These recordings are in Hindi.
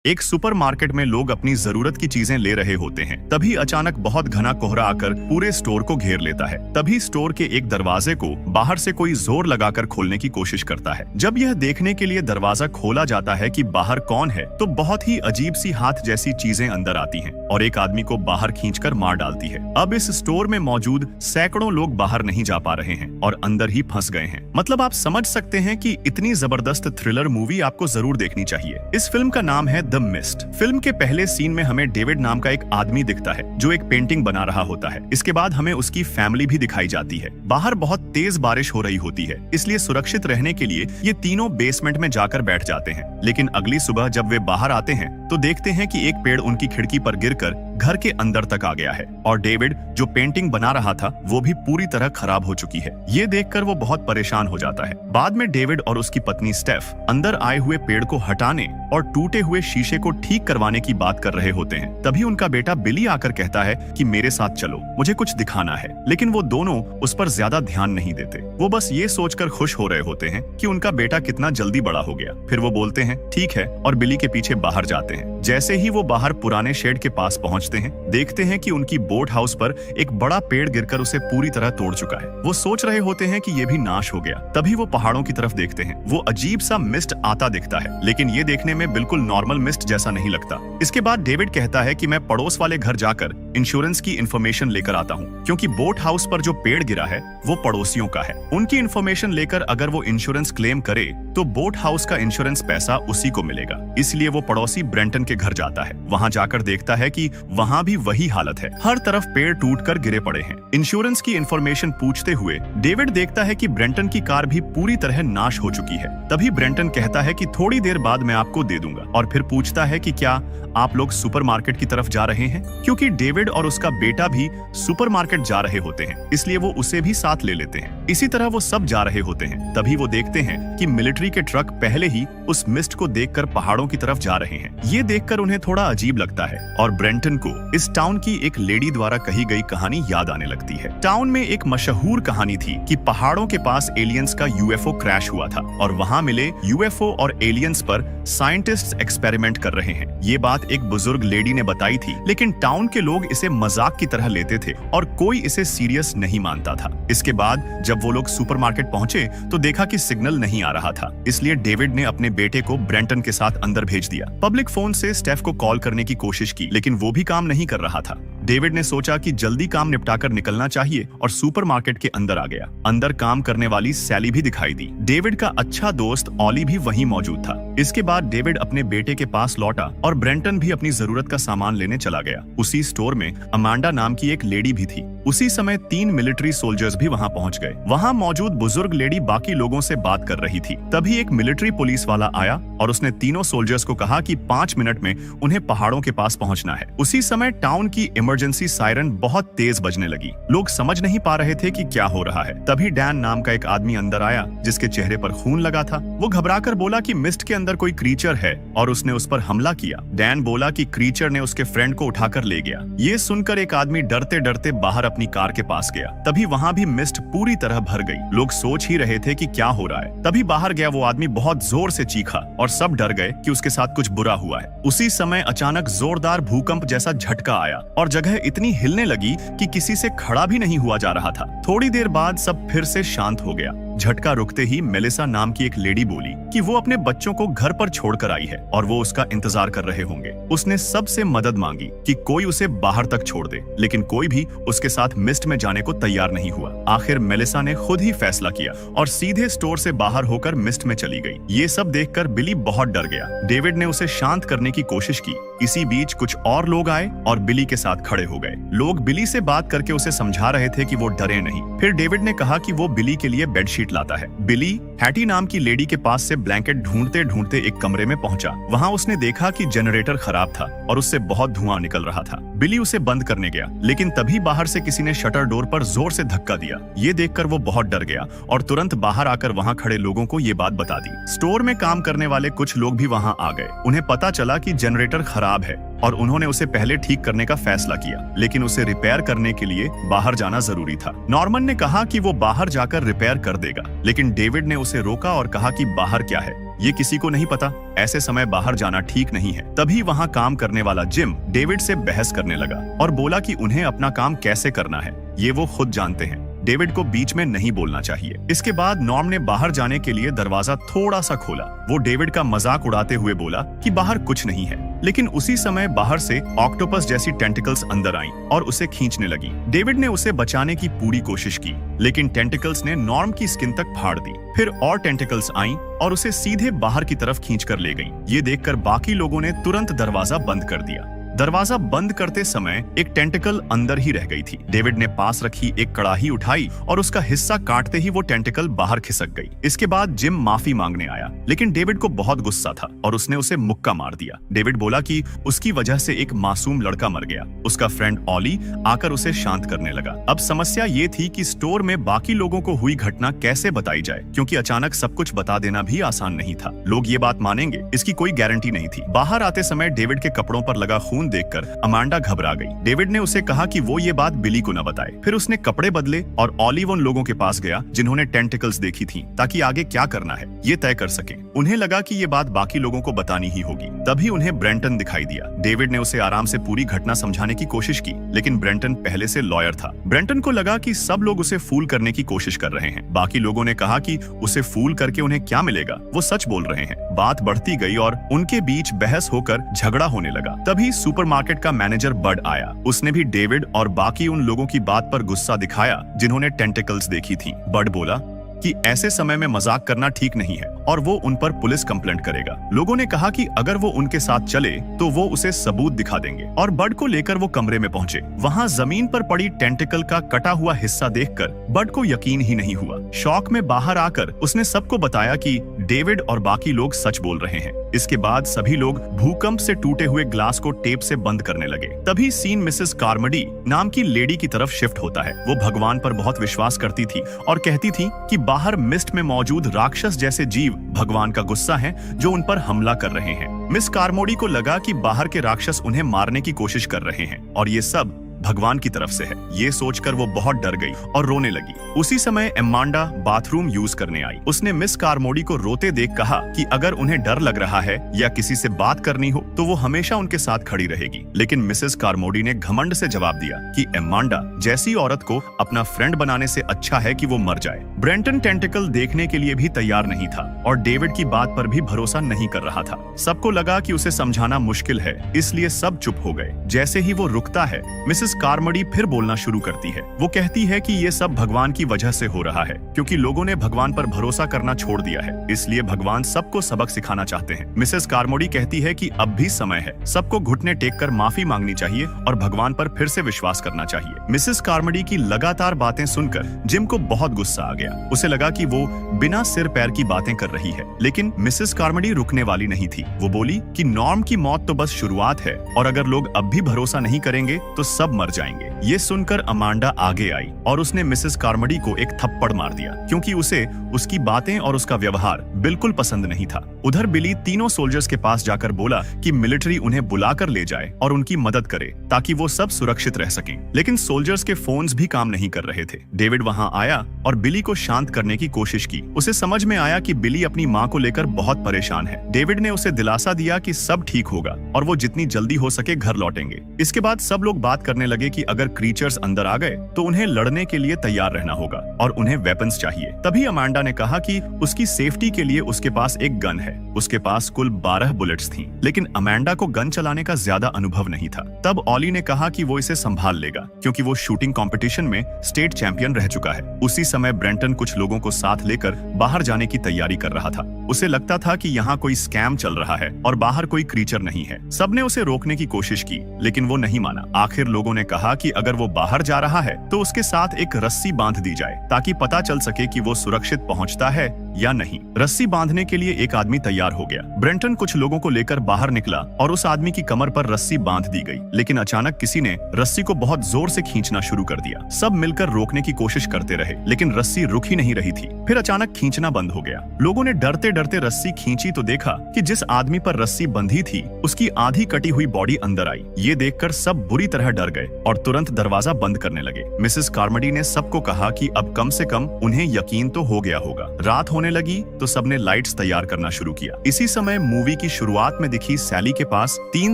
एक सुपरमार्केट में लोग अपनी जरूरत की चीजें ले रहे होते हैं। तभी अचानक बहुत घना कोहरा आकर पूरे स्टोर को घेर लेता है। तभी स्टोर के एक दरवाजे को बाहर से कोई जोर लगाकर खोलने की कोशिश करता है। जब यह देखने के लिए दरवाजा खोला जाता है कि बाहर कौन है, तो बहुत ही अजीब सी हाथ जैसी चीजें अंदर आती हैं और एक आदमी को बाहर खींचकर मार डालती है। अब इस स्टोर में मौजूद सैकड़ों लोग बाहर नहीं जा पा रहे हैं और अंदर ही फंस गए हैं। मतलब आप समझ सकते हैं कि इतनी जबरदस्त थ्रिलर मूवी आपको जरूर देखनी चाहिए। इस फिल्म का नाम है द मिस्ट। फिल्म के पहले सीन में हमें डेविड नाम का एक आदमी दिखता है जो एक पेंटिंग बना रहा होता है। इसके बाद हमें उसकी फैमिली भी दिखाई जाती है। बाहर बहुत तेज बारिश हो रही होती है, इसलिए सुरक्षित रहने के लिए ये तीनों बेसमेंट में जाकर बैठ जाते हैं। लेकिन अगली सुबह जब वे बाहर आते हैं तो देखते हैं कि एक पेड़ उनकी खिड़की पर गिरकर घर के अंदर तक आ गया है और डेविड जो पेंटिंग बना रहा था वो भी पूरी तरह खराब हो चुकी है। ये देखकर वो बहुत परेशान हो जाता है। बाद में डेविड और उसकी पत्नी स्टेफ अंदर आए हुए पेड़ को हटाने और टूटे हुए शीशे को ठीक करवाने की बात कर रहे होते हैं। तभी उनका बेटा बिली आकर कहता है कि मेरे साथ चलो, मुझे कुछ दिखाना है। लेकिन वो दोनों उस पर ज्यादा ध्यान नहीं देते। वो बस ये सोचकर खुश हो रहे होते हैं कि उनका बेटा कितना जल्दी बड़ा हो गया। फिर वो बोलते हैं ठीक है और बिली के पीछे बाहर जाते हैं। जैसे ही वो बाहर पुराने शेड के पास पहुंचते हैं, देखते हैं कि उनकी बोट हाउस पर एक बड़ा पेड़ गिरकर उसे पूरी तरह तोड़ चुका है। वो सोच रहे होते हैं कि ये भी नाश हो गया। तभी वो पहाड़ों की तरफ देखते हैं। वो अजीब सा मिस्ट आता दिखता है, लेकिन ये देखने में बिल्कुल नॉर्मल मिस्ट जैसा नहीं लगता। इसके बाद डेविड कहता है कि मैं पड़ोस वाले घर जाकर इंश्योरेंस की इन्फॉर्मेशन लेकर आता हूँ, क्योंकि बोट हाउस पर जो पेड़ गिरा है वो पड़ोसियों का है। उनकी इन्फॉर्मेशन लेकर अगर वो इंश्योरेंस क्लेम करे तो बोट हाउस का इंश्योरेंस पैसा उसी को मिलेगा। इसलिए वो पड़ोसी ब्रेंटन के घर जाता है। वहाँ जाकर देखता है कि वहाँ भी वही हालत है, हर तरफ पेड़ टूटकर गिरे पड़े हैं। इंश्योरेंस की इन्फॉर्मेशन पूछते हुए डेविड देखता है कि ब्रेंटन की कार भी पूरी तरह नाश हो चुकी है। तभी ब्रेंटन कहता है कि थोड़ी देर बाद मैं आपको दे दूंगा और फिर पूछता है कि क्या आप लोग सुपरमार्केट की तरफ जा रहे हैं, क्योंकि डेविड और उसका बेटा भी सुपरमार्केट जा रहे होते हैं, इसलिए वो उसे भी साथ ले लेते हैं। इसी तरह वो सब जा रहे होते हैं। तभी वो देखते हैं कि मिलिट्री के ट्रक पहले ही उस मिस्ट को देखकर पहाड़ों की तरफ जा रहे हैं। ये देखकर उन्हें थोड़ा अजीब लगता है और ब्रेंटन को इस टाउन की एक लेडी द्वारा कही गई कहानी याद आने लगती है। टाउन में एक मशहूर कहानी थी कि पहाड़ों के पास एलियंस का यूएफओ क्रैश हुआ था और वहाँ मिले यूएफओ और एलियंस पर साइंटिस्ट एक्सपेरिमेंट कर रहे हैं। ये बात एक बुजुर्ग लेडी ने बताई थी, लेकिन टाउन के लोग इसे मजाक की तरह लेते थे और कोई इसे सीरियस नहीं मानता था। इसके बाद जब वो लोग सुपरमार्केट पहुंचे तो देखा कि सिग्नल नहीं आ रहा था, इसलिए डेविड ने अपने बेटे को ब्रेंटन के साथ अंदर भेज दिया। पब्लिक फोन से स्टेफ को कॉल करने की कोशिश की, लेकिन वो भी काम नहीं कर रहा था। डेविड ने सोचा कि जल्दी काम निपटाकर निकलना चाहिए और सुपरमार्केट के अंदर आ गया। अंदर काम करने वाली सैली भी दिखाई दी। डेविड का अच्छा दोस्त ऑली भी वहीं मौजूद था। इसके बाद डेविड अपने बेटे के पास लौटा और ब्रेंटन भी अपनी जरूरत का सामान लेने चला गया। उसी स्टोर में अमांडा नाम की एक लेडी भी थी। उसी समय 3 मिलिट्री सोल्जर्स भी वहां पहुंच गए। वहां मौजूद बुजुर्ग लेडी बाकी लोगों से बात कर रही थी। तभी एक मिलिट्री पुलिस वाला आया और उसने तीनों सोल्जर्स को कहा कि 5 मिनट में उन्हें पहाड़ों के पास पहुंचना है। उसी समय टाउन की इमरजेंसी सायरन बहुत तेज बजने लगी। लोग समझ नहीं पा रहे थे कि क्या हो रहा है। तभी डैन नाम का एक आदमी अंदर आया जिसके चेहरे पर खून लगा था। वो घबराकर बोला कि मिस्ट के अंदर कोई क्रीचर है और उसने उस पर हमला किया। डैन बोला कि क्रीचर ने उसके फ्रेंड को उठाकर ले गया। ये सुनकर एक आदमी डरते डरते बाहर अपनी कार के पास गया। तभी वहाँ भी मिस्ट पूरी तरह भर गई। लोग सोच ही रहे थे कि क्या हो रहा है। तभी बाहर गया वो आदमी बहुत जोर से चीखा और सब डर गए कि उसके साथ कुछ बुरा हुआ है। उसी समय अचानक जोरदार भूकंप जैसा झटका आया और जगह इतनी हिलने लगी कि किसी से खड़ा भी नहीं हुआ जा रहा था। थोड़ी देर बाद सब फिर से शांत हो गया। झटका रुकते ही मेलिसा नाम की एक लेडी बोली कि वो अपने बच्चों को घर पर छोड़कर आई है और वो उसका इंतजार कर रहे होंगे। उसने सबसे मदद मांगी कि कोई उसे बाहर तक छोड़ दे, लेकिन कोई भी उसके साथ मिस्ट में जाने को तैयार नहीं हुआ। आखिर मेलिसा ने खुद ही फैसला किया और सीधे स्टोर से बाहर होकर मिस्ट में चली गई। ये सब देखकर बिली बहुत डर गया। डेविड ने उसे शांत करने की कोशिश की। इसी बीच कुछ और लोग आए और बिली के साथ खड़े हो गए। लोग बिली से बात करके उसे समझा रहे थे कि वो डरे नहीं। फिर डेविड ने कहा कि वो बिली के लिए बेडशीट लाता है। बिली हैटी नाम की लेडी के पास से ब्लैंकेट ढूंढते ढूंढते एक कमरे में पहुंचा। वहां उसने देखा कि जनरेटर खराब था और उससे बहुत धुआं निकल रहा था। बिली उसे बंद करने गया, लेकिन तभी बाहर से किसी ने शटर डोर पर जोर से धक्का दिया। ये देखकर वो बहुत डर गया और तुरंत बाहर आकर वहां खड़े लोगों को ये बात बता दी। स्टोर में काम करने वाले कुछ लोग भी वहां आ गए। उन्हें पता चला कि जनरेटर खराब है और उन्होंने उसे पहले ठीक करने का फैसला किया, लेकिन उसे रिपेयर करने के लिए बाहर जाना जरूरी था। नॉर्मन ने कहा कि वो बाहर जाकर रिपेयर कर देगा, लेकिन डेविड ने उसे रोका और कहा कि बाहर क्या है, ये किसी को नहीं पता। ऐसे समय बाहर जाना ठीक नहीं है। तभी वहाँ काम करने वाला जिम डेविड से बहस करने लगा और बोला कि उन्हें अपना काम कैसे करना है ये वो खुद जानते हैं, डेविड को बीच में नहीं बोलना चाहिए। इसके बाद नॉर्म ने बाहर जाने के लिए दरवाजा थोड़ा सा खोला। वो डेविड का मजाक उड़ाते हुए बोला कि बाहर कुछ नहीं है, लेकिन उसी समय बाहर से ऑक्टोपस जैसी टेंटिकल्स अंदर आईं और उसे खींचने लगी। डेविड ने उसे बचाने की पूरी कोशिश की, लेकिन टेंटिकल्स ने नॉर्म की स्किन तक फाड़ दी। फिर और टेंटिकल्स आईं और उसे सीधे बाहर की तरफ खींचकर ले गईं। ये देखकर बाकी लोगों ने तुरंत दरवाजा बंद कर दिया। दरवाजा बंद करते समय एक टेंटिकल अंदर ही रह गई थी। डेविड ने पास रखी एक कड़ाही उठाई और उसका हिस्सा काटते ही वो टेंटिकल बाहर खिसक गई। इसके बाद जिम माफी मांगने आया, लेकिन डेविड को बहुत गुस्सा था और उसने उसे मुक्का मार दिया। डेविड बोला कि उसकी वजह से एक मासूम लड़का मर गया। उसका फ्रेंड ऑली आकर उसे शांत करने लगा। अब समस्या ये थी कि स्टोर में बाकी लोगों को हुई घटना कैसे बताई जाए, क्योंकि अचानक सब कुछ बता देना भी आसान नहीं था। लोग ये बात मानेंगे इसकी कोई गारंटी नहीं थी। बाहर आते समय डेविड के कपड़ों पर लगा खून देखकर अमांडा घबरा गई। डेविड ने उसे कहा कि वो ये बात बिली को न बताए। फिर उसने कपड़े बदले और ऑलिव उन लोगों के पास गया जिन्होंने टेंटिकल्स देखी थी, ताकि आगे क्या करना है ये तय कर सके। उन्हें लगा कि ये बात बाकी लोगों को बतानी ही होगी। तभी उन्हें ब्रेंटन दिखाई दिया। डेविड ने उसे आराम से पूरी घटना समझाने की कोशिश की, लेकिन ब्रेंटन पहले से लॉयर था। ब्रेंटन को लगा कि सब लोग उसे फूल करने की कोशिश कर रहे हैं। बाकी लोगों ने कहा कि उसे फूल करके उन्हें क्या मिलेगा, वो सच बोल रहे हैं। बात बढ़ती गई और उनके बीच बहस होकर झगड़ा होने लगा। तभी सुपरमार्केट का मैनेजर बड आया। उसने भी डेविड और बाकी उन लोगों की बात पर गुस्सा दिखाया जिन्होंने टेंटिकल्स देखी थी। बड बोला कि ऐसे समय में मजाक करना ठीक नहीं है और वो उन पर पुलिस कंप्लेंट करेगा। लोगों ने कहा कि अगर वो उनके साथ चले तो वो उसे सबूत दिखा देंगे और बड को लेकर वो कमरे में पहुंचे। वहां जमीन पर पड़ी टेंटिकल का कटा हुआ हिस्सा देखकर बड को यकीन ही नहीं हुआ। शॉक में बाहर आकर उसने सबको बताया कि डेविड और बाकी लोग सच बोल रहे हैं। इसके बाद सभी लोग भूकंप से टूटे हुए ग्लास को टेप से बंद करने लगे। तभी सीन मिसेस कार्मडी नाम की लेडी की तरफ शिफ्ट होता है। वो भगवान पर बहुत विश्वास करती थी और कहती थी कि बाहर मिस्ट में मौजूद राक्षस जैसे जीव भगवान का गुस्सा हैं जो उन पर हमला कर रहे हैं। मिस कार्मोडी को लगा कि बाहर के राक्षस उन्हें मारने की कोशिश कर रहे हैं और ये सब भगवान की तरफ से है। ये सोचकर वो बहुत डर गई और रोने लगी। उसी समय एमांडा बाथरूम यूज करने आई। उसने मिस कार्मोडी को रोते देख कहा कि अगर उन्हें डर लग रहा है या किसी से बात करनी हो तो वो हमेशा उनके साथ खड़ी रहेगी। लेकिन मिसेस कार्मोडी ने घमंड से जवाब दिया कि एमांडा जैसी औरत को अपना फ्रेंड बनाने से अच्छा है कि वो मर जाए। ब्रेंटन टेंटिकल देखने के लिए भी तैयार नहीं था और डेविड की बात पर भी भरोसा नहीं कर रहा था। सबको लगा कि उसे समझाना मुश्किल है, इसलिए सब चुप हो गए। जैसे ही वो रुकता है, मिसेस कार्मडी फिर बोलना शुरू करती है। वो कहती है कि ये सब भगवान की वजह से हो रहा है, क्योंकि लोगों ने भगवान पर भरोसा करना छोड़ दिया है, इसलिए भगवान सबको सबक सिखाना चाहते हैं। मिसेस कार्मोडी कहती है कि अब भी समय है, सबको घुटने टेककर माफी मांगनी चाहिए और भगवान पर फिर से विश्वास करना चाहिए। मिसेस कार्मोडी की लगातार बातें सुनकर जिम को बहुत गुस्सा आ गया। उसे लगा कि वो बिना सिर पैर की बातें कर रही है, लेकिन मिसेस कार्मोडी रुकने वाली नहीं थी। वो बोली कि नॉर्म की मौत तो बस शुरुआत है और अगर लोग अब भी भरोसा नहीं करेंगे तो सब मर जाएंगे। ये सुनकर अमांडा आगे आई और उसने मिसेस कार्मोडी को एक थप्पड़ मार दिया, क्योंकि उसे उसकी बातें और उसका व्यवहार बिल्कुल पसंद नहीं था। उधर बिली तीनों सोल्जर्स के पास जाकर बोला कि मिलिट्री उन्हें बुलाकर ले जाए और उनकी मदद करे ताकि वो सब सुरक्षित रह सकें। लेकिन सोल्जर्स के फोन्स भी काम नहीं कर रहे थे। डेविड वहां आया और बिली को शांत करने की कोशिश की। उसे समझ में आया कि बिली अपनी माँ को लेकर बहुत परेशान है। डेविड ने उसे दिलासा दिया कि सब ठीक होगा और वो जितनी जल्दी हो सके घर लौटेंगे। इसके बाद सब लोग बात करने लगे कि अगर क्रीचर्स अंदर आ गए तो उन्हें लड़ने के लिए तैयार रहना होगा और उन्हें वेपन्स चाहिए। तभी अमांडा ने कहा कि उसकी सेफ्टी के लिए उसके पास एक गन है। उसके पास कुल 12 बुलेट्स थीं, लेकिन अमांडा को गन चलाने का ज्यादा अनुभव नहीं था। तब ऑली ने कहा कि वो इसे संभाल लेगा, क्योंकि वो शूटिंग कंपटीशन में स्टेट चैंपियन रह चुका है। उसी समय ब्रेंटन कुछ लोगों को साथ लेकर बाहर जाने की तैयारी कर रहा था। उसे लगता था कि यहाँ कोई स्कैम चल रहा है और बाहर कोई क्रीचर नहीं है। सबने उसे रोकने की कोशिश की, लेकिन वो नहीं माना। आखिर लोगों ने कहा कि अगर वो बाहर जा रहा है तो उसके साथ एक रस्सी बांध दी जाए ताकि पता चल सके कि वो सुरक्षित पहुंचता है या नहीं। रस्सी बांधने के लिए एक आदमी तैयार हो गया। ब्रेंटन कुछ लोगों को लेकर बाहर निकला और उस आदमी की कमर पर रस्सी बांध दी गई, लेकिन अचानक किसी ने रस्सी को बहुत जोर से खींचना शुरू कर दिया। सब मिलकर रोकने की कोशिश करते रहे, लेकिन रस्सी रुक ही नहीं रही थी। फिर अचानक खींचना बंद हो गया। लोगों ने डरते डरते रस्सी खींची तो देखा कि जिस आदमी पर रस्सी बंधी थी उसकी आधी कटी हुई बॉडी अंदर आई। ये देखकर सब बुरी तरह डर गए और तुरंत दरवाजा बंद करने लगे। मिसेस कार्मोडी ने सबको कहा कि अब कम से कम उन्हें यकीन तो हो गया होगा। रात होने होने लगी तो सबने लाइट्स तैयार करना शुरू किया। इसी समय मूवी की शुरुआत में दिखी सैली के पास 3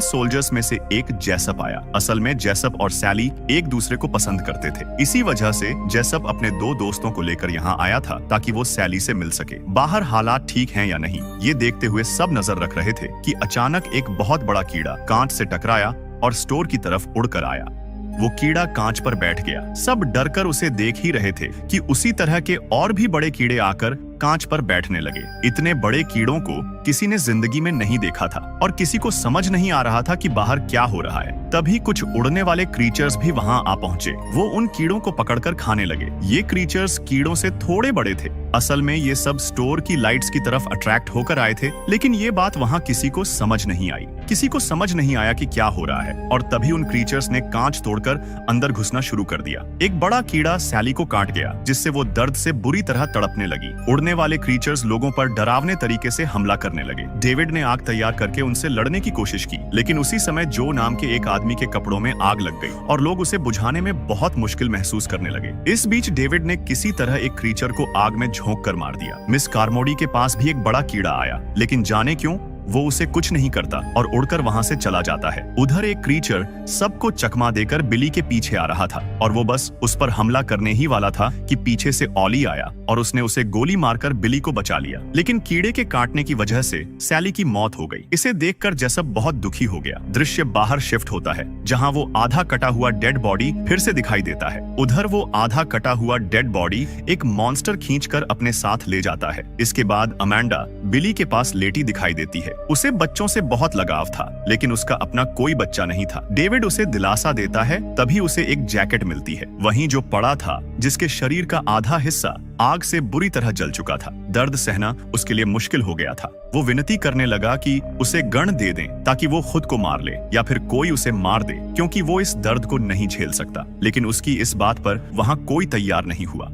सोल्जर्स में से एक जेसप आया। असल में जेसप और सैली एक दूसरे को पसंद करते थे। इसी वजह से जेसप अपने 2 दोस्तों को लेकर यहाँ आया था ताकि वो सैली से मिल सके। बाहर हालात ठीक हैं या नहीं ये देखते हुए सब नजर रख रहे थे कि अचानक एक बहुत बड़ा कीड़ा कांच से टकराया और स्टोर की तरफ उड़कर आया। वो कीड़ा कांच पर बैठ गया। सब डरकर उसे देख ही रहे थे कि उसी तरह के और भी बड़े कीड़े आकर कांच पर बैठने लगे। इतने बड़े कीड़ों को किसी ने जिंदगी में नहीं देखा था और किसी को समझ नहीं आ रहा था कि बाहर क्या हो रहा है। तभी कुछ उड़ने वाले क्रीचर्स भी वहां आ पहुंचे। वो उन कीड़ों को पकड़कर खाने लगे। ये क्रीचर्स कीड़ों से थोड़े बड़े थे। असल में ये सब स्टोर की लाइट्स की तरफ अट्रैक्ट होकर आए थे, लेकिन ये बात वहां किसी को समझ नहीं आई। किसी को समझ नहीं आया कि क्या हो रहा है और तभी उन क्रीचर्स ने कांच तोड़कर अंदर घुसना शुरू कर दिया। एक बड़ा कीड़ा सैली को काट गया जिससे वो दर्द से बुरी तरह तड़पने लगी। उड़ने वाले क्रीचर्स लोगों पर डरावने तरीके से हमला करने लगे। डेविड ने आग तैयार करके उनसे लड़ने की कोशिश की, लेकिन उसी समय जो नाम के एक आदमी के कपड़ों में आग लग गई और लोग उसे बुझाने में बहुत मुश्किल महसूस करने लगे। इस बीच डेविड ने किसी तरह एक क्रीचर को आग में झोंक कर मार दिया। मिस कार्मोडी के पास भी एक बड़ा कीड़ा आया, लेकिन जाने क्यों वो उसे कुछ नहीं करता और उड़कर वहां से चला जाता है। उधर एक क्रीचर सबको चकमा देकर बिली के पीछे आ रहा था और वो बस उस पर हमला करने ही वाला था कि पीछे से ऑली आया और उसने उसे गोली मारकर बिली को बचा लिया। लेकिन कीड़े के काटने की वजह से सैली की मौत हो गई। इसे देखकर जेसप बहुत दुखी हो गया। दृश्य बाहर शिफ्ट होता है जहाँ वो आधा कटा हुआ डेड बॉडी फिर से दिखाई देता है। उधर वो आधा कटा हुआ डेड बॉडी एक मॉन्स्टर खींचकर अपने साथ ले जाता है। इसके बाद अमांडा बिली के पास लेटी दिखाई देती है। उसे बच्चों से बहुत लगाव था, लेकिन उसका अपना कोई बच्चा नहीं था। डेविड उसे दिलासा देता है, तभी उसे एक जैकेट मिलती है। वहीं जो पड़ा था, जिसके शरीर का आधा हिस्सा आग से बुरी तरह जल चुका था। दर्द सहना उसके लिए मुश्किल हो गया था। वो विनती करने लगा कि उसे गन दे दें ताकि वो खुद को मार ले या फिर कोई उसे मार दे, क्योंकि वो इस दर्द को नहीं झेल सकता। लेकिन उसकी इस बात पर वहां कोई तैयार नहीं हुआ।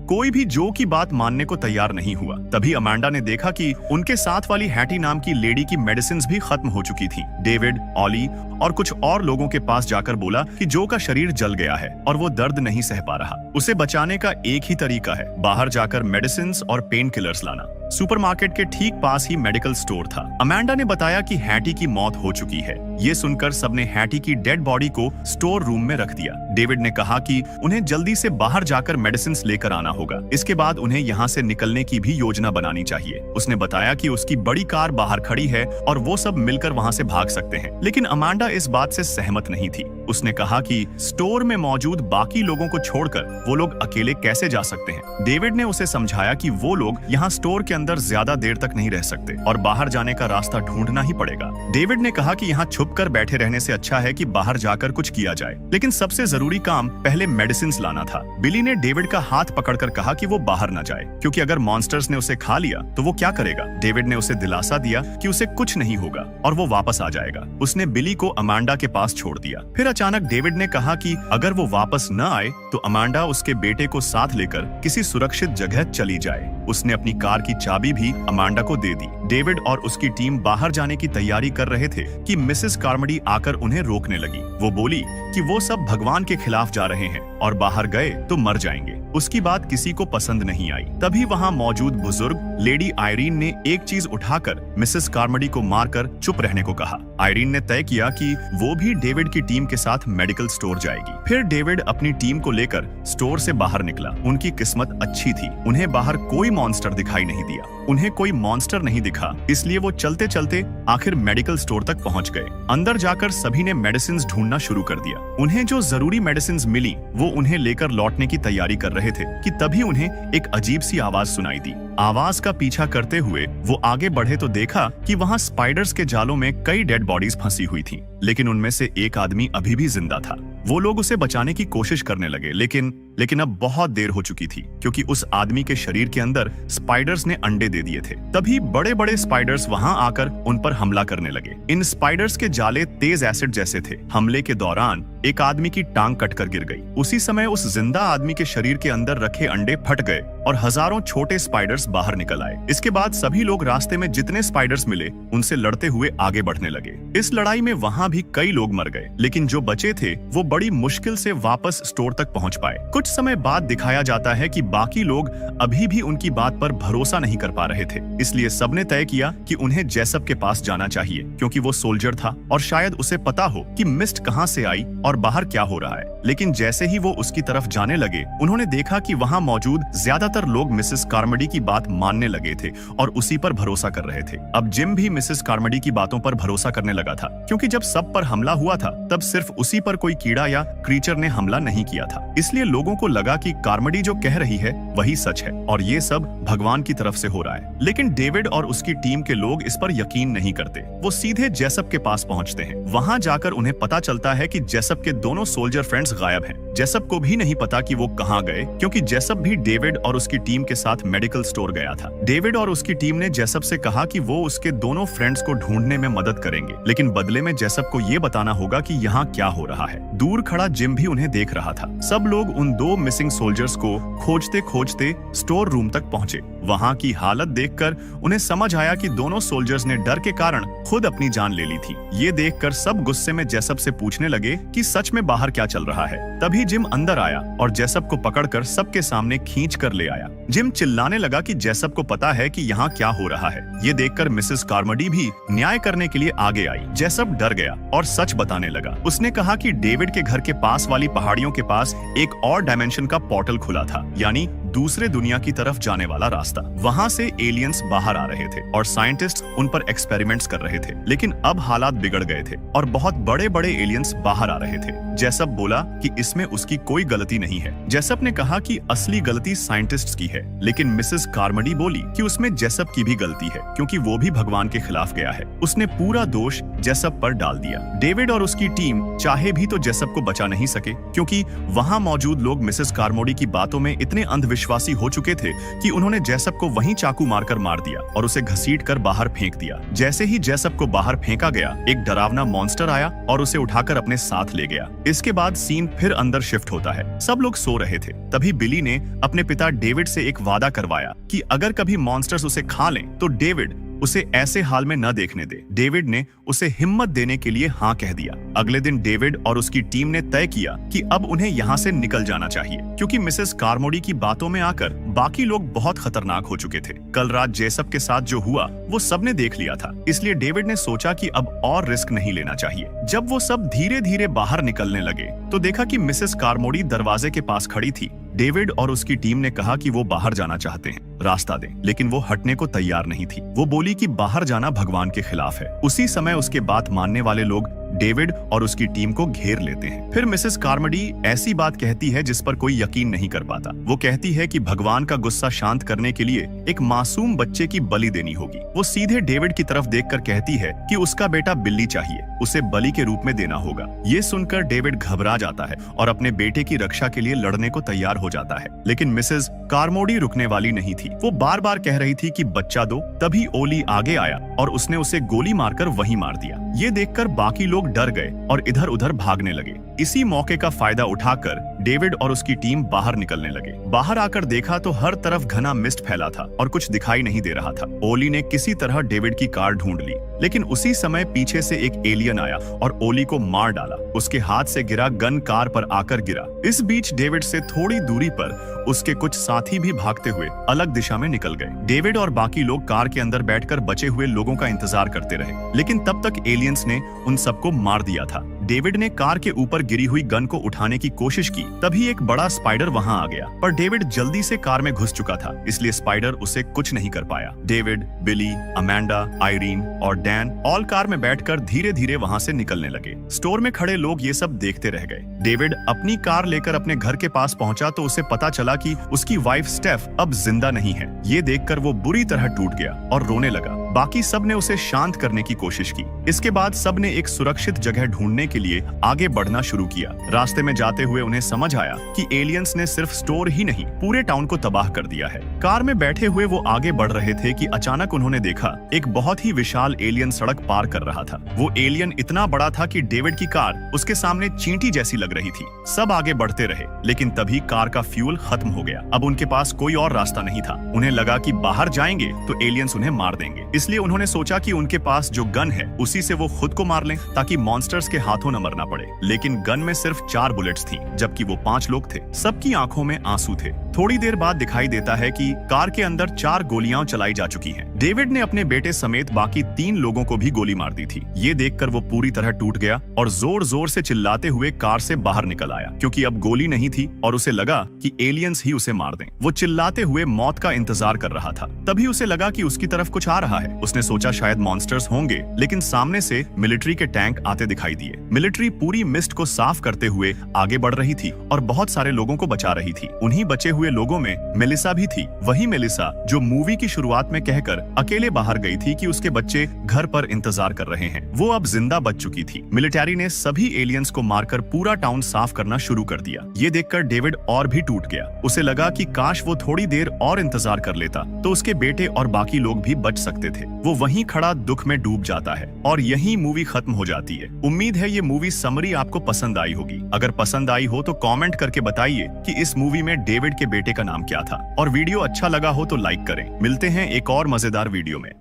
कोई भी जो की बात मानने को तैयार नहीं हुआ। तभी अमांडा ने देखा कि उनके साथ वाली हैटी नाम की लेडी की मेडिसिन्स भी खत्म हो चुकी थी। डेविड, ऑली और कुछ और लोगों के पास जाकर बोला कि जो का शरीर जल गया है और वो दर्द नहीं सह पा रहा। उसे बचाने का एक ही तरीका है, बाहर जाकर मेडिसिन्स और पेन किलर्स लाना। सुपरमार्केट के ठीक पास ही मेडिकल स्टोर था। अमांडा ने बताया कि हैटी की मौत हो चुकी है। ये सुनकर सबने हैटी की डेड बॉडी को स्टोर रूम में रख दिया। डेविड ने कहा कि उन्हें जल्दी से बाहर जाकर मेडिसिन्स लेकर आना होगा। इसके बाद उन्हें यहाँ से निकलने की भी योजना बनानी चाहिए। उसने बताया कि उसकी बड़ी कार बाहर खड़ी है और वो सब मिलकर वहाँ से भाग सकते हैं। लेकिन अमांडा इस बात से सहमत नहीं थी। उसने कहा कि स्टोर में मौजूद बाकी लोगों को छोड़कर वो लोग अकेले कैसे जा सकते हैं। डेविड ने उसे समझाया कि वो लोग यहाँ स्टोर के अंदर ज्यादा देर तक नहीं रह सकते और बाहर जाने का रास्ता ढूंढना ही पड़ेगा। डेविड ने कहा कि यहाँ छुपकर बैठे रहने से अच्छा है कि बाहर जाकर कुछ किया जाए, लेकिन सबसे जरूरी काम पहले मेडिसिन्स लाना था। बिली ने डेविड का हाथ पकड़कर कहा कि वो बाहर न जाए, क्योंकि अगर मॉन्स्टर्स ने उसे खा लिया तो वो क्या करेगा। डेविड ने उसे दिलासा दिया कि उसे कुछ नहीं होगा और वो वापस आ जाएगा। उसने बिली को अमांडा के पास छोड़ दिया। फिर अचानक डेविड ने कहा कि अगर वो वापस न आए तो अमांडा उसके बेटे को साथ लेकर किसी सुरक्षित जगह चली जाए। उसने अपनी कार की चाबी भी अमांडा को दे दी। डेविड और उसकी टीम बाहर जाने की तैयारी कर रहे थे कि मिसेस कार्मोडी आकर उन्हें रोकने लगी। वो बोली कि वो सब भगवान के खिलाफ जा रहे हैं और बाहर गए तो मर जाएंगे। उसकी बात किसी को पसंद नहीं आई। तभी वहाँ मौजूद बुजुर्ग लेडी आयरीन ने एक चीज उठाकर मिसेस कार्मोडी को मारकर चुप रहने को कहा। आयरीन ने तय किया कि वो भी डेविड की टीम के साथ मेडिकल स्टोर जाएगी। फिर डेविड अपनी टीम को लेकर स्टोर से बाहर निकला। उनकी किस्मत अच्छी थी, उन्हें बाहर कोई मॉन्स्टर दिखाई नहीं दिया। उन्हें कोई मॉन्स्टर नहीं दिखा, इसलिए वो चलते चलते आखिर मेडिकल स्टोर तक पहुंच गए। अंदर जाकर सभी ने मेडिसिन्स ढूंढना शुरू कर दिया। उन्हें जो जरूरी मेडिसिन्स मिली वो उन्हें लेकर लौटने की तैयारी कर रहे थे कि तभी उन्हें एक अजीब सी आवाज सुनाई दी। आवाज का पीछा करते हुए वो आगे बढ़े तो देखा कि वहाँ स्पाइडर्स के जालों में कई डेड बॉडीज फंसी हुई थी, लेकिन उनमें से एक आदमी अभी भी जिंदा था। वो लोग उसे बचाने की कोशिश करने लगे, लेकिन अब बहुत देर हो चुकी थी, क्योंकि उस आदमी के शरीर के अंदर स्पाइडर्स ने अंडे दे दिए थे। तभी बड़े बड़े स्पाइडर्स वहां आकर उन पर हमला करने लगे। इन स्पाइडर्स के जाले तेज एसिड जैसे थे। हमले के दौरान एक आदमी की टांग कटकर गिर गई। उसी समय उस जिंदा आदमी के शरीर के अंदर रखे अंडे फट गए और हजारों छोटे स्पाइडर्स बाहर निकल आए। इसके बाद सभी लोग रास्ते में जितने स्पाइडर्स मिले उनसे लड़ते हुए आगे बढ़ने लगे। इस लड़ाई में वहां भी कई लोग मर गए, लेकिन जो बचे थे वो बड़ी मुश्किल से वापस स्टोर तक पहुंच पाए। कुछ कुछ समय बाद दिखाया जाता है कि बाकी लोग अभी भी उनकी बात पर भरोसा नहीं कर पा रहे थे, इसलिए सबने तय किया कि उन्हें जेसप के पास जाना चाहिए, क्योंकि वो सोल्जर था और शायद उसे पता हो कि मिस्ट कहां से आई और बाहर क्या हो रहा है। लेकिन जैसे ही वो उसकी तरफ जाने लगे, उन्होंने देखा कि वहां मौजूद ज्यादातर लोग मिसेस कार्मोडी की बात मानने लगे थे और उसी पर भरोसा कर रहे थे। अब जिम भी मिसेस कार्मोडी की बातों पर भरोसा करने लगा था, क्योंकि जब सब पर हमला हुआ था तब सिर्फ उसी पर कोई कीड़ा या क्रीचर ने हमला नहीं किया था। इसलिए लोगों को लगा कि कार्मोडी जो कह रही है वही सच है और ये सब भगवान की तरफ से हो रहा है। लेकिन डेविड और उसकी टीम के लोग इस पर यकीन नहीं करते। वो सीधे जेसप के पास पहुंचते हैं। वहां जाकर उन्हें पता चलता है कि जेसप के दोनों सोल्जर फ्रेंड्स गायब हैं। जेसप को भी नहीं पता कि वो कहां गए, क्योंकि जेसप भी डेविड और उसकी टीम के साथ मेडिकल स्टोर गया था। डेविड और उसकी टीम ने जेसप से कहा कि वो उसके दोनों फ्रेंड्स को ढूंढने में मदद करेंगे, लेकिन बदले में जेसप को ये बताना होगा कि यहाँ क्या हो रहा है। दूर खड़ा जिम भी उन्हें देख रहा था। सब लोग उन दो मिसिंग सोल्जर्स को खोजते खोजते स्टोर रूम तक पहुंचे। वहां की हालत देखकर उन्हें समझ आया कि दोनों सोल्जर्स ने डर के कारण खुद अपनी जान ले ली थी। ये देखकर सब गुस्से में जेसप से पूछने लगे कि सच में बाहर क्या चल रहा है। तभी जिम अंदर आया और जेसप को पकड़कर सबके सामने खींच कर ले आया। जिम चिल्लाने लगा कि जेसप को पता है कि यहाँ क्या हो रहा है। ये देखकर मिसेस कार्मोडी भी न्याय करने के लिए आगे आई। जेसप डर गया और सच बताने लगा। उसने कहा कि डेविड के घर के पास वाली पहाड़ियों के पास एक और डायमेंशन का पोर्टल खुला था, यानी दूसरे दुनिया की तरफ जाने वाला रास्ता। वहां से एलियंस बाहर आ रहे थे और साइंटिस्ट उन पर एक्सपेरिमेंट्स कर रहे थे। लेकिन अब हालात बिगड़ गए थे और बहुत बड़े बड़े एलियंस बाहर आ रहे थे। जेसप बोला कि इसमें उसकी कोई गलती नहीं है। जेसप ने कहा कि असली गलती साइंटिस्ट्स की है, लेकिन मिसेस कार्मोडी बोली कि उसमें जेसप की भी गलती है, क्योंकि वो भी भगवान के खिलाफ गया है। उसने पूरा दोष जेसप पर डाल दिया। डेविड और उसकी टीम चाहे भी तो जेसप को बचा नहीं सके, क्योंकि वहां मौजूद लोग मिसेस कार्मोडी की बातों में इतने अंधविश्वासी हो चुके थे कि उन्होंने जेसप को वहीं चाकू मारकर मार दिया और उसे घसीटकर बाहर फेंक दिया। जैसे ही जेसप को बाहर फेंका गया, एक डरावना मॉन्स्टर आया और उसे उठाकर अपने साथ ले गया। इसके बाद सीन फिर अंदर शिफ्ट होता है। सब लोग सो रहे थे। तभी बिली ने अपने पिता डेविड से एक वादा करवाया कि अगर कभी मॉन्स्टर्स उसे खा लें तो डेविड उसे ऐसे हाल में न देखने दे। डेविड ने उसे हिम्मत देने के लिए हाँ कह दिया। अगले दिन डेविड और उसकी टीम ने तय किया कि अब उन्हें यहाँ से निकल जाना चाहिए, क्योंकि मिसेस कार्मोडी की बातों में आकर बाकी लोग बहुत खतरनाक हो चुके थे। कल रात जेसप के साथ जो हुआ वो सबने देख लिया था, इसलिए डेविड ने सोचा कि अब और रिस्क नहीं लेना चाहिए। जब वो सब धीरे धीरे बाहर निकलने लगे तो देखा कि मिसेस कार्मोडी दरवाजे के पास खड़ी थी। डेविड और उसकी टीम ने कहा कि वो बाहर जाना चाहते हैं, रास्ता दें, लेकिन वो हटने को तैयार नहीं थी। वो बोली कि बाहर जाना भगवान के खिलाफ है। उसी समय उसके बात मानने वाले लोग डेविड और उसकी टीम को घेर लेते हैं। फिर मिसेस कार्मोडी ऐसी बात कहती है जिस पर कोई यकीन नहीं कर पाता। वो कहती है कि भगवान का गुस्सा शांत करने के लिए एक मासूम बच्चे की बलि देनी होगी। वो सीधे डेविड की तरफ देखकर कहती है कि उसका बेटा बिल्ली चाहिए, उसे बलि के रूप में देना होगा। ये सुनकर डेविड घबरा जाता है और अपने बेटे की रक्षा के लिए लड़ने को तैयार हो जाता है। लेकिन मिसेस कार्मोडी रुकने वाली नहीं थी। वो बार बार कह रही थी कि बच्चा दो। तभी ओली आगे आया और उसने उसे गोली मारकर वहीं मार दिया। ये देखकर बाकी लोग डर गए और इधर उधर भागने लगे। इसी मौके का फायदा उठाकर डेविड और उसकी टीम बाहर निकलने लगे। बाहर आकर देखा तो हर तरफ घना मिस्ट फैला था और कुछ दिखाई नहीं दे रहा था। ओली ने किसी तरह डेविड की कार ढूंढ ली, लेकिन उसी समय पीछे से एक एलियन आया और ओली को मार डाला। उसके हाथ से गिरा गन कार पर आकर गिरा। इस बीच डेविड से थोड़ी दूरी पर उसके कुछ साथी भी भागते हुए अलग दिशा में निकल गए। डेविड और बाकी लोग कार के अंदर बैठकर बचे हुए लोगों का इंतजार करते रहे, लेकिन तब तक एलियंस ने उन सबको मार दिया था। डेविड ने कार के ऊपर गिरी हुई गन को उठाने की कोशिश की। तभी एक बड़ा स्पाइडर वहां आ गया, पर डेविड जल्दी से कार में घुस चुका था, इसलिए स्पाइडर उसे कुछ नहीं कर पाया। डेविड, बिली, अमेंडा, आयरीन और डैन ऑल कार में बैठकर धीरे धीरे वहां से निकलने लगे। स्टोर में खड़े लोग ये सब देखते रह गए। डेविड अपनी कार लेकर अपने घर के पास पहुंचा तो उसे पता चला कि उसकी वाइफ स्टेफ अब जिंदा नहीं है। ये देखकर वो बुरी तरह टूट गया और रोने लगा। बाकी सब ने उसे शांत करने की कोशिश की। इसके बाद सब ने एक सुरक्षित जगह ढूंढने के लिए आगे बढ़ना शुरू किया। रास्ते में जाते हुए उन्हें समझ आया कि एलियंस ने सिर्फ स्टोर ही नहीं, पूरे टाउन को तबाह कर दिया है। कार में बैठे हुए वो आगे बढ़ रहे थे कि अचानक उन्होंने देखा एक बहुत ही विशाल एलियन सड़क पार कर रहा था। वो एलियन इतना बड़ा था कि डेविड की कार उसके सामने चींटी जैसी लग रही थी। सब आगे बढ़ते रहे, लेकिन तभी कार का फ्यूल खत्म हो गया। अब उनके पास कोई और रास्ता नहीं था। उन्हें लगा कि बाहर जाएंगे तो एलियंस उन्हें मार देंगे। इसलिए उन्होंने सोचा कि उनके पास जो गन है उसी से वो खुद को मार लें ताकि मॉन्स्टर्स के हाथों न मरना पड़े। लेकिन गन में सिर्फ 4 बुलेट्स थी, जबकि वो 5 लोग थे। सबकी आंखों में आंसू थे। थोड़ी देर बाद दिखाई देता है कि कार के अंदर 4 गोलियां चलाई जा चुकी हैं। डेविड ने अपने बेटे समेत बाकी 3 लोगों को भी गोली मार दी थी। ये देखकर वो पूरी तरह टूट गया और जोर जोर से चिल्लाते हुए कार से बाहर निकल आया, क्योंकि अब गोली नहीं थी और उसे लगा कि एलियंस ही उसे मार दें। वो चिल्लाते हुए मौत का इंतजार कर रहा था। तभी उसे लगा कि उसकी तरफ कुछ आ रहा है। उसने सोचा शायद मॉन्स्टर्स होंगे, लेकिन सामने से मिलिट्री के टैंक आते दिखाई दिए। मिलिट्री पूरी मिस्ट को साफ करते हुए आगे बढ़ रही थी और बहुत सारे लोगों को बचा रही थी। उन्हीं बचे हुए लोगों में मेलिसा भी थी, वही मेलिसा जो मूवी की शुरुआत में कहकर अकेले बाहर गई थी कि उसके बच्चे घर पर इंतजार कर रहे हैं। वो अब जिंदा बच चुकी थी। मिलिट्री ने सभी एलियंस को मारकर पूरा टाउन साफ करना शुरू कर दिया। ये देखकर डेविड और भी टूट गया। उसे लगा कि काश वो थोड़ी देर और इंतजार कर लेता तो उसके बेटे और बाकी लोग भी बच सकते थे। वो वहीं खड़ा दुख में डूब जाता है और यहीं मूवी खत्म हो जाती है। उम्मीद है ये मूवी समरी आपको पसंद आई होगी। अगर पसंद आई हो तो कमेंट करके बताइए कि इस मूवी में डेविड के बेटे का नाम क्या था, और वीडियो अच्छा लगा हो तो लाइक करें। मिलते हैं एक और मजेदार वीडियो में।